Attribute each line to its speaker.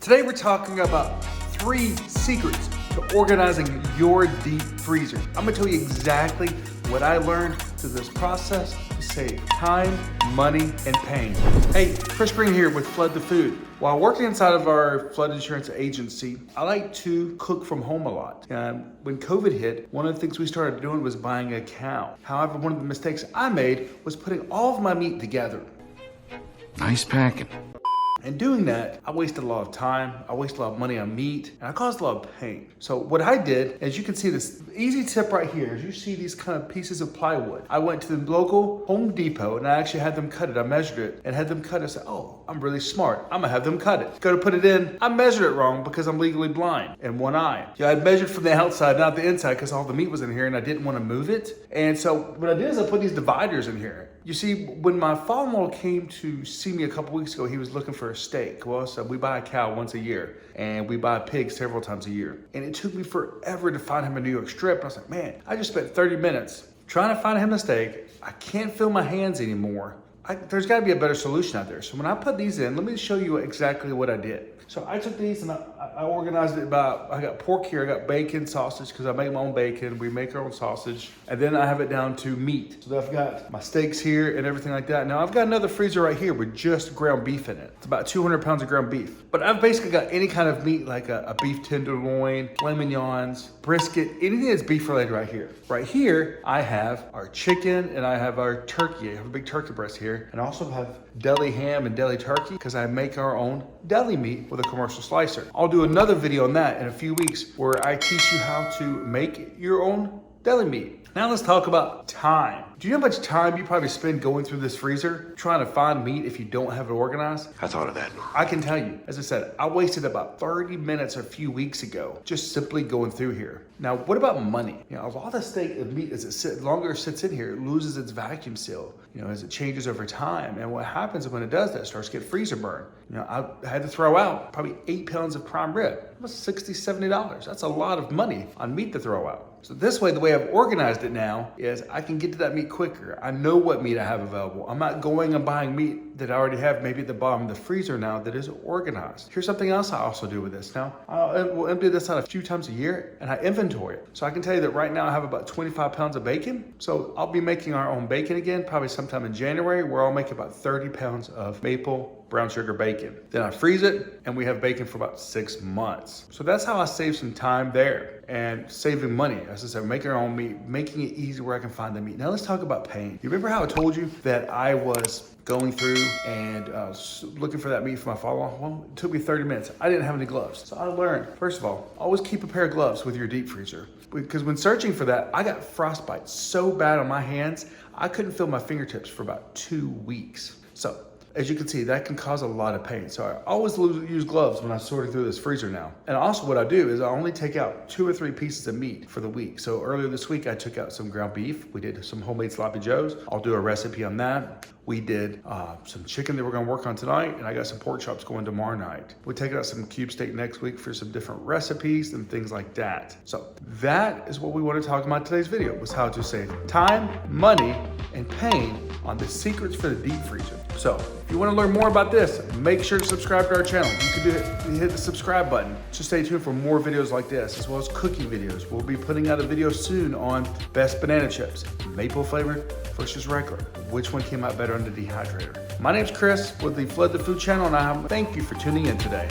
Speaker 1: Today we're talking about 3 secrets to organizing your deep freezer. I'm gonna tell you exactly what I learned through this process to save time, money, and pain. Hey, Chris Green here with Flood the Food. While working inside of our flood insurance agency, I like to cook from home a lot. When COVID hit, one of the things we started doing was buying a cow. However, one of the mistakes I made was putting all of my meat together.
Speaker 2: Nice packing.
Speaker 1: And doing that, I wasted a lot of time, I wasted a lot of money on meat, and I caused a lot of pain. So what I did, as you can see this easy tip right here, is you see these kind of pieces of plywood. I went to the local Home Depot and I actually had them cut it. I measured it and had them cut it. I said, oh, I'm really smart. I'm gonna have them cut it. Go to put it in, I measured it wrong because I'm legally blind in one eye. Yeah, I measured from the outside, not the inside, because all the meat was in here and I didn't want to move it. And so what I did is I put these dividers in here. You see, when my father-in-law came to see me a couple weeks ago, he was looking for a steak. Well, so we buy a cow once a year and we buy a pig several times a year. And it took me forever to find him a New York strip. And I was like, man, I just spent 30 minutes trying to find him a steak. I can't feel my hands anymore. There's gotta be a better solution out there. So when I put these in, let me show you exactly what I did. So I took these and I organized it about, I got pork here, I got bacon, sausage, because I make my own bacon. We make our own sausage. And then I have it down to meat. So I've got my steaks here and everything like that. Now I've got another freezer right here with just ground beef in it. It's about 200 pounds of ground beef. But I've basically got any kind of meat like a beef tenderloin, filet mignons, brisket, anything that's beef related right here. Right here, I have our chicken and I have our turkey. I have a big turkey breast here. And I also have deli ham and deli turkey because I make our own deli meat with a commercial slicer. I'll do another video on that in a few weeks where I teach you how to make your own deli meat. Now let's talk about time. Do you know how much time you probably spend going through this freezer trying to find meat if you don't have it organized?
Speaker 2: I thought of that.
Speaker 1: I can tell you, as I said, I wasted about 30 minutes a few weeks ago just simply going through here. Now, what about money? You know, a lot of steak and meat, as it longer sits in here, it loses its vacuum seal, you know, as it changes over time. And what happens when it does that, it starts to get freezer burn. You know, I had to throw out probably 8 pounds of prime rib. That's $60, $70. That's a lot of money on meat to throw out. So this way, the way I've organized it now is I can get to that meat quicker. I know what meat I have available. I'm not going and buying meat that I already have maybe at the bottom of the freezer now that is organized. Here's something else I also do with this now. We'll empty this out a few times a year and I inventory it. So I can tell you that right now I have about 25 pounds of bacon. So I'll be making our own bacon again, probably sometime in January, where I'll make about 30 pounds of maple brown sugar bacon. Then I freeze it and we have bacon for about 6 months. So that's how I save some time there and saving money. As I said, making our own meat, making it easy where I can find the meat. Now let's talk about pain. You remember how I told you that I was going through and looking for that meat for my father-in-law? Well, it took me 30 minutes. I didn't have any gloves. So I learned, first of all, always keep a pair of gloves with your deep freezer. Because when searching for that, I got frostbite so bad on my hands, I couldn't feel my fingertips for about 2 weeks. So as you can see, that can cause a lot of pain. So I always use gloves when I'm sorting through this freezer now. And also what I do is I only take out 2 or 3 pieces of meat for the week. So earlier this week, I took out some ground beef. We did some homemade sloppy joes. I'll do a recipe on that. We did some chicken that we're gonna work on tonight, and I got some pork chops going tomorrow night. We'll take out some cube steak next week for some different recipes and things like that. So that is what we want to talk about in today's video, was how to save time, money, and pain on the secrets for the deep freezer. So if you want to learn more about this, make sure to subscribe to our channel. You can hit the subscribe button. So stay tuned for more videos like this, as well as cooking videos. We'll be putting out a video soon on best banana chips, maple flavored versus regular. Which one came out better on the dehydrator? My name's Chris with the Flood the Food channel, and I thank you for tuning in today.